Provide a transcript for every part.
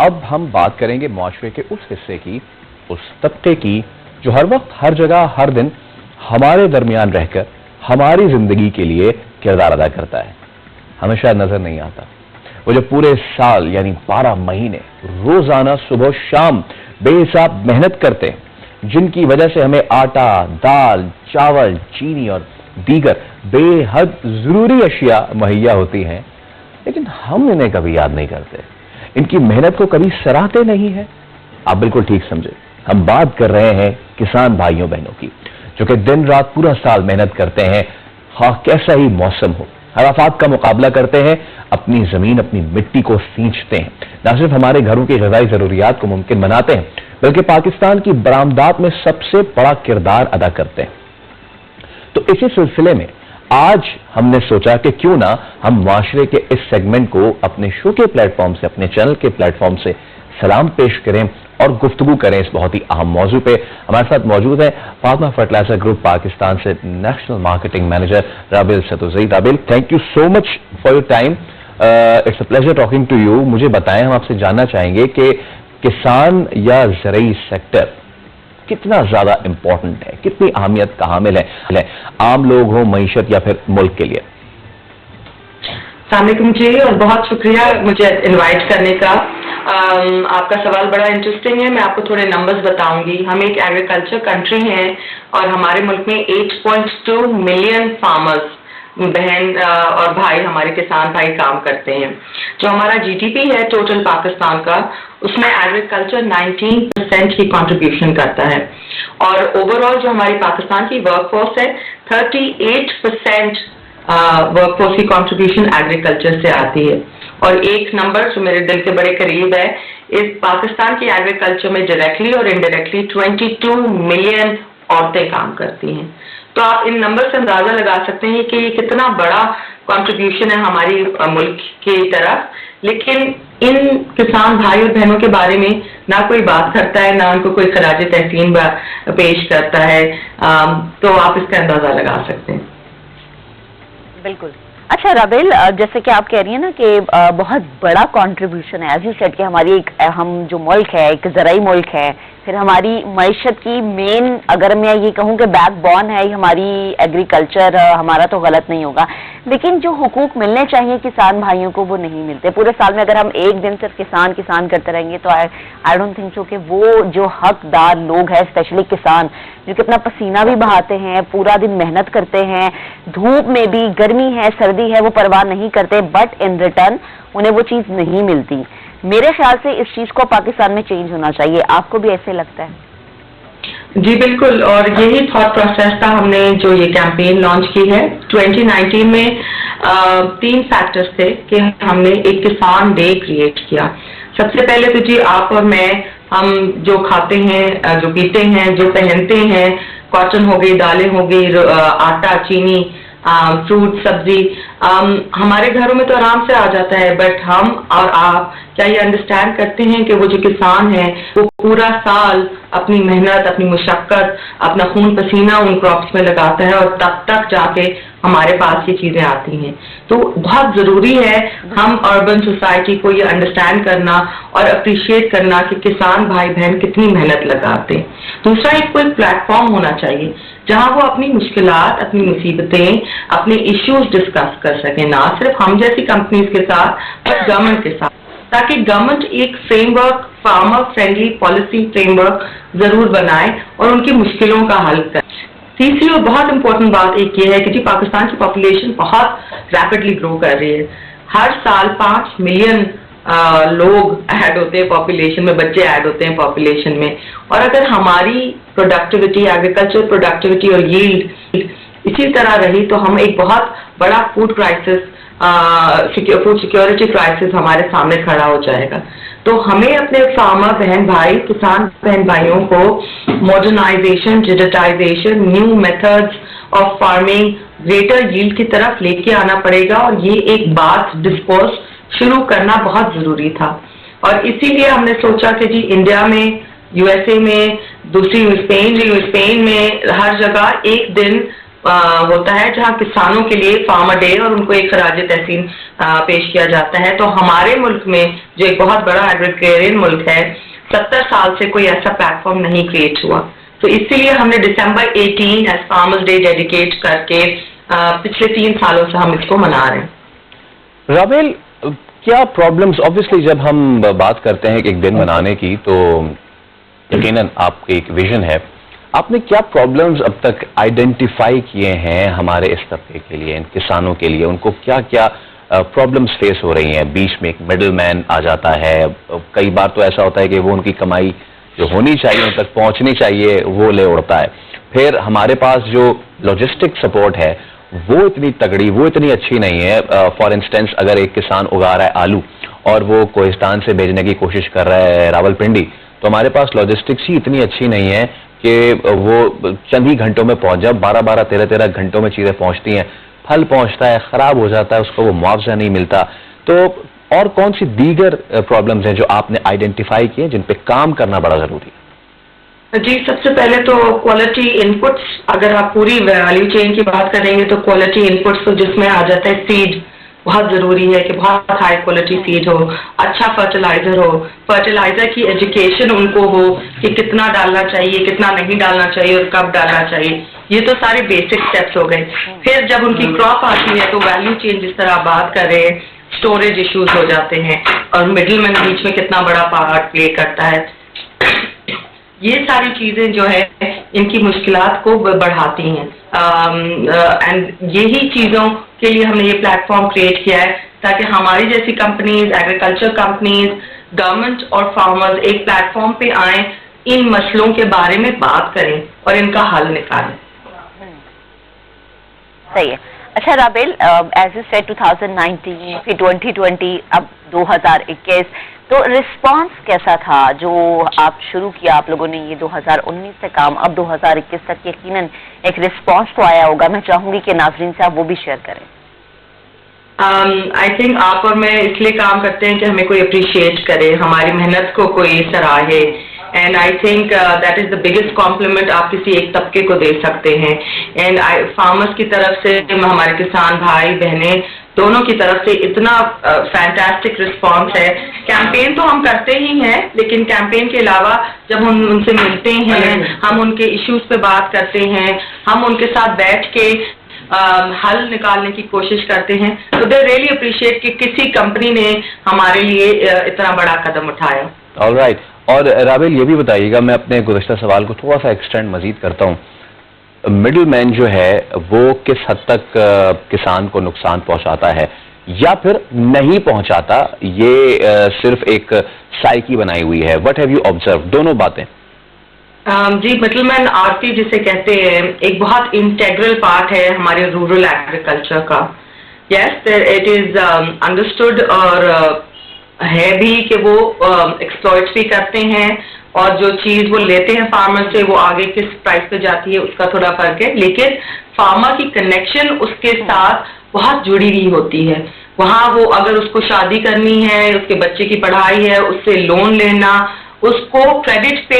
अब हम बात करेंगे मुआशरे के उस हिस्से की, उस तबके की जो हर वक्त, हर जगह, हर दिन हमारे दरमियान रहकर हमारी जिंदगी के लिए किरदार अदा करता है। हमें शायद नजर नहीं आता, वो जो पूरे साल यानी 12 महीने रोजाना सुबह शाम बेहिसाब मेहनत करते हैं, जिनकी वजह से हमें आटा, दाल, चावल, चीनी और दीगर बेहद जरूरी अशिया मुहैया होती हैं, लेकिन हम इन्हें कभी याद नहीं करते, इनकी मेहनत को कभी सराहते नहीं है। आप बिल्कुल ठीक समझे, हम बात कर रहे हैं किसान भाइयों बहनों की, जो कि दिन रात पूरा साल मेहनत करते हैं, हाँ कैसा ही मौसम हो, हर आफात का मुकाबला करते हैं, अपनी जमीन, अपनी मिट्टी को सींचते हैं, न सिर्फ हमारे घरों की ग़िज़ाई जरूरियात को मुमकिन बनाते हैं, बल्कि पाकिस्तान की बरामदात में सबसे बड़ा किरदार अदा करते हैं। तो इसी सिलसिले में आज हमने सोचा कि क्यों ना हम माशरे के इस सेगमेंट को अपने शो के प्लेटफॉर्म से, अपने चैनल के प्लेटफॉर्म से सलाम पेश करें और गुफ्तगू करें इस बहुत ही अहम मौजू पे। हमारे साथ मौजूद है फातिमा फर्टिलाइजर ग्रुप पाकिस्तान से national marketing manager Rabil Satuzai. Rabil, thank you so much for your time, it's a pleasure talking to you. मुझे बताएं, हम आपसे जानना चाहेंगे कि किसान या ज़रई सेक्टर कितना ज्यादा इंपॉर्टेंट है, कितनी अहमियत का हामिल है, आम लोग हो, मईशत या फिर मुल्क के लिए। अस्सलामुअलैकुम जी, और बहुत शुक्रिया मुझे इनवाइट करने का। आपका सवाल बड़ा इंटरेस्टिंग है। मैं आपको थोड़े नंबर्स बताऊंगी। हम एक एग्रीकल्चर कंट्री हैं और हमारे मुल्क में 8.2 मिलियन फार्मर्स, बहन और भाई, हमारे किसान भाई काम करते हैं। जो हमारा जीडीपी है टोटल पाकिस्तान का, उसमें एग्रीकल्चर 19% की कंट्रीब्यूशन करता है, और ओवरऑल जो हमारी पाकिस्तान की वर्कफोर्स है 38% वर्कफोर्स की कंट्रीब्यूशन एग्रीकल्चर से आती है। और एक नंबर जो मेरे दिल के बड़े करीब है, इस पाकिस्तान की एग्रीकल्चर में डायरेक्टली और इनडायरेक्टली 22 मिलियन औरतें काम करती हैं। तो आप इन नंबर से अंदाजा लगा सकते हैं कि ये कितना बड़ा कंट्रीब्यूशन है हमारी मुल्क की तरफ। लेकिन इन किसान भाई और बहनों के बारे में ना कोई बात करता है, ना उनको कोई खराज तहसीन पेश करता है, तो आप इसका अंदाजा लगा सकते हैं। बिल्कुल। अच्छा राबिल, जैसे कि आप कह रही हैं ना कि बहुत बड़ा कंट्रीब्यूशन है, एज यू सेड कि हमारी हम जो मुल्क है एक ज़राई मुल्क है, फिर हमारी मईशत की मेन, अगर मैं ये कहूँ कि बैकबोन है हमारी एग्रीकल्चर, हमारा तो गलत नहीं होगा, लेकिन जो हुकूक मिलने चाहिए किसान भाइयों को वो नहीं मिलते। पूरे साल में अगर हम एक दिन सिर्फ किसान किसान करते रहेंगे तो आई डोंट थिंक सो कि वो जो हकदार लोग हैं, स्पेशली किसान जो कि अपना पसीना भी बहाते हैं, पूरा दिन मेहनत करते हैं, धूप में भी, गर्मी है सर्दी है, वो परवाह नहीं करते, बट इन रिटर्न उन्हें वो चीज़ नहीं मिलती। मेरे ख्याल से इस चीज को पाकिस्तान में चेंज होना चाहिए। आपको भी ऐसे लगता है? जी बिल्कुल, और यही थॉट प्रोसेस था हमने जो ये कैंपेन लॉन्च की है 2019 में। 3 फैक्टर्स थे कि हमने एक किसान डे क्रिएट किया। सबसे पहले तो जी आप और मैं, हम जो खाते हैं, जो पीते हैं, जो पहनते हैं, कॉटन हो गई, दालें हो गई, आटा, चीनी, फ्रूट, सब्जी, हमारे घरों में तो आराम से आ जाता है, बट हम और आप क्या ये अंडरस्टैंड करते हैं कि वो जो किसान है वो पूरा साल अपनी मेहनत, अपनी मुशक्कत, अपना खून पसीना उन क्रॉप्स में लगाता है, और तब तक जाके हमारे पास ये चीजें आती हैं। तो बहुत जरूरी है हम अर्बन सोसाइटी को ये अंडरस्टैंड करना और अप्रिशिएट करना कि किसान भाई बहन कितनी मेहनत लगाते हैं। दूसरा, एक कोई प्लेटफॉर्म होना चाहिए जहां वो अपनी मुश्किलात, अपनी मुसीबतें, अपने इश्यूज डिस्कस कर सकें, ना सिर्फ हम जैसी कंपनीज के साथ बट गवर्नमेंट के साथ, ताकि गवर्नमेंट एक framework, farmer friendly policy framework जरूर बनाए और उनकी मुश्किलों का हल करे। तीसरी और बहुत इंपॉर्टेंट बात एक ये है कि जी पाकिस्तान की पॉपुलेशन बहुत रैपिडली ग्रो कर रही है। हर साल 5 मिलियन लोग ऐड होते हैं पॉपुलेशन में, बच्चे ऐड होते हैं पॉपुलेशन में, और अगर हमारी प्रोडक्टिविटी, एग्रीकल्चर प्रोडक्टिविटी और यील्ड इसी तरह रही तो हम एक बहुत बड़ा food crisis, food security crisis हमारे सामने खड़ा हो जाएगा। तो हमें अपने फार्मर बहन भाई, किसान बहन भाइयों को modernisation, digitisation, new methods of farming, greater yield की तरफ लेके आना पड़ेगा, और ये एक बात डिस्कोर्स शुरू करना बहुत जरूरी था। और इसीलिए हमने सोचा कि जी इंडिया में, यूएसए में, दूसरी स्पेन में, हर जगह एक दिन होता है जहां किसानों के लिए फार्मर डे और उनको एक खराज तहसीन पेश किया जाता है। तो हमारे मुल्क में जो एक बहुत बड़ा एग्रीकल्चरल मुल्क है, 70 साल से कोई ऐसा प्लेटफॉर्म नहीं क्रिएट हुआ। तो इसीलिए हमने दिसंबर 18 एज फार्मर्स डे डेडिकेट करके पिछले 3 सालों से हम इसको मना रहे हैं। राबेल, क्या प्रॉब्लम्स, ऑब्वियसली जब हम बात करते हैं एक दिन मनाने की तो यकीनन आपकी एक विजन है, आपने क्या प्रॉब्लम्स अब तक आइडेंटिफाई किए हैं हमारे इस तबके के लिए, इन किसानों के लिए, उनको क्या क्या प्रॉब्लम्स फेस हो रही हैं? बीच में एक मिडिल मैन आ जाता है, कई बार तो ऐसा होता है कि वो उनकी कमाई जो होनी चाहिए उन तक पहुंचनी चाहिए वो ले उड़ता है। फिर हमारे पास जो लॉजिस्टिक सपोर्ट है वो इतनी तगड़ी, वो इतनी अच्छी नहीं है। फॉर इंस्टेंस अगर एक किसान उगा रहा है आलू और वो कोहिस्तान से भेजने की कोशिश कर रहा है रावलपिंडी, तो हमारे पास लॉजिस्टिक्स ही इतनी अच्छी नहीं है कि वो चंद ही घंटों में पहुंच जाए। 12-12, 13-13 घंटों में चीजें पहुंचती हैं, फल पहुंचता है, खराब हो जाता है, उसको वो मुआवजा नहीं मिलता। तो और कौन सी दीगर प्रॉब्लम्स हैं जो आपने आइडेंटिफाई किए जिन पे काम करना बड़ा जरूरी है? जी, सबसे पहले तो क्वालिटी इनपुट्स, अगर आप पूरी वैल्यू चेन की बात करेंगे तो क्वालिटी इनपुट्स तो जिसमें आ जाता है सीड, बहुत जरूरी है कि बहुत हाई क्वालिटी सीड हो, अच्छा फर्टिलाइजर हो, फर्टिलाइजर की एजुकेशन उनको हो कि कितना डालना चाहिए, कितना नहीं डालना चाहिए और कब डालना चाहिए। ये तो सारे बेसिक स्टेप्स हो गए। फिर जब उनकी क्रॉप आती है तो वैल्यू चेन जिस तरह आप बात कर रहे हैं, स्टोरेज इश्यूज हो जाते हैं और मिडिल मैन बीच में कितना बड़ा पार्ट प्ले करता है। ये सारी चीजें जो है इनकी मुश्किलात को बढ़ाती हैं। एंड यही चीजों के लिए हमने ये प्लेटफॉर्म क्रिएट किया है ताकि हमारी जैसी कंपनीज, एग्रीकल्चर कंपनीज, गवर्नमेंट और फार्मर्स एक प्लेटफॉर्म पे आए, इन मसलों के बारे में बात करें और इनका हल निकालें। सही है। अच्छा राबेल, एज यू सेड 2019, फिर 2020, अब 2021, तो रिस्पांस कैसा था जो आप शुरू किया आप लोगों ने ये 2019 से काम, अब 2021 तक यकीनन एक रिस्पांस तो आया होगा। मैं चाहूंगी कि नाजरीन से आप वो भी शेयर करें। आई थिंक आप और मैं इसलिए काम करते हैं कि हमें कोई अप्रिशिएट करे, हमारी मेहनत को कोई सराहे। And I think that is the biggest compliment आप किसी एक तबके को दे सकते हैं। एंड फार्मर्स की तरफ से, हमारे किसान भाई बहनें दोनों की तरफ से इतना फैंटास्टिक रिस्पांस है। कैंपेन तो हम करते ही हैं, लेकिन कैंपेन के अलावा जब हम उनसे मिलते हैं, हम उनके इश्यूज पे बात करते हैं, हम उनके साथ बैठ के हल निकालने की कोशिश करते हैं, तो दे रियली अप्रिशिएट कि किसी कंपनी ने हमारे लिए इतना बड़ा कदम उठाया। ऑलराइट। और राबेल ये भी बताइएगा, मैं अपने गुज़श्ता सवाल को थोड़ा सा एक्सटेंड मजीद करता हूँ, मिडिल मैन जो है वो किस हद तक किसान को नुकसान पहुंचाता है या फिर नहीं पहुंचाता, ये सिर्फ एक साइकी बनाई हुई है? What have you observe? दोनों बातें। जी, मिडिल मैन आरती जिसे कहते हैं, एक बहुत इंटेग्रल पार्ट है हमारे रूरल एग्रीकल्चर का। यस, इट इज अंडरस्टूड और है भी कि वो एक्सप्लॉइट भी करते हैं और जो चीज वो लेते हैं फार्मर से वो आगे किस प्राइस पे जाती है उसका थोड़ा फर्क है, लेकिन फार्मर की कनेक्शन उसके साथ बहुत जुड़ी हुई होती है। वहाँ वो अगर उसको शादी करनी है, उसके बच्चे की पढ़ाई है, उससे लोन लेना, उसको क्रेडिट पे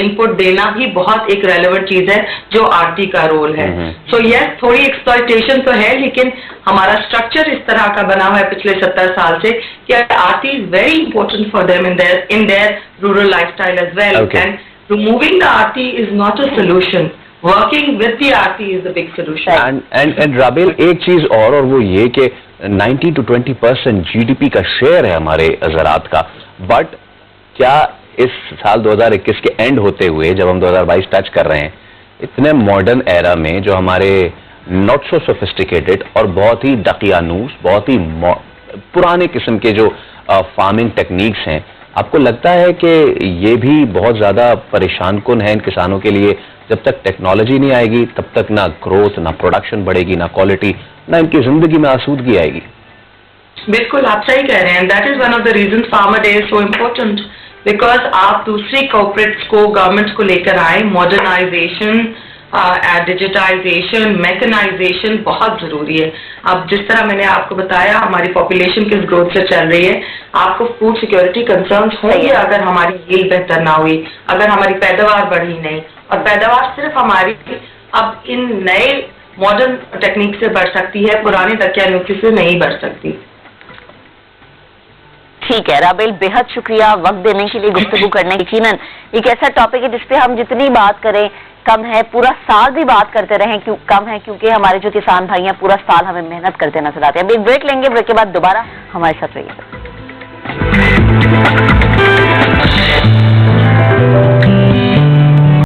इनपुट देना भी बहुत एक रेलेवेंट चीज है जो आरती का रोल है। सो यस, थोड़ी एक्सप्लॉइटेशन तो है, लेकिन हमारा स्ट्रक्चर इस तरह का बना हुआ है पिछले 70 साल से कि arhti is very important for them in their rural lifestyle as well. And removing the arhti is not a solution, working with the arhti is the big solution. And Rabil, एक चीज और वो ये कि 19 to 20% जीडीपी का शेयर है हमारे ज़राअत का, बट क्या इस साल 2021 के एंड होते हुए जब हम 2022 टच कर रहे हैं, इतने मॉडर्न एरा में जो हमारे नॉट सो सोफिस्टिकेटेड और बहुत ही दकियानूस, बहुत ही पुराने किस्म के जो फार्मिंग टेक्निक्स हैं, आपको लगता है कि ये भी बहुत ज्यादा परेशान कुन है इन किसानों के लिए? जब तक टेक्नोलॉजी नहीं आएगी तब तक ना ग्रोथ, ना प्रोडक्शन बढ़ेगी, ना क्वालिटी, ना इनकी जिंदगी में आसूदगी आएगी। बिल्कुल आप सही कह रहे हैं। That is one of the reason farmer day is so important, because आप दूसरी कॉर्पोरेट्स को, गवर्नमेंट्स को लेकर आए। मॉडर्नाइजेशन, डिजिटाइजेशन, मैकेनाइजेशन बहुत जरूरी है। अब जिस तरह मैंने आपको बताया हमारी पॉपुलेशन किस ग्रोथ से चल रही है, आपको फूड सिक्योरिटी कंसर्न्स होंगे अगर हमारी यील्ड बेहतर ना हुई, अगर हमारी पैदावार बढ़ी नहीं। और पैदावार सिर्फ हमारी अब इन नए मॉडर्न टेक्निक से बढ़ सकती है, पुराने दकिया नुकी से नहीं बढ़ सकती। ठीक है राबेल, बेहद शुक्रिया वक्त देने के लिए, गुफ्तगू करने। यकीनन एक ऐसा टॉपिक है जिसपे हम जितनी बात करें कम है, पूरा साल भी बात करते रहें क्यों कम है, क्योंकि हमारे जो किसान भाई हैं पूरा साल हमें मेहनत करते नजर आते हैं। अभी ब्रेक लेंगे, ब्रेक के बाद दोबारा हमारे साथ रहिएगा।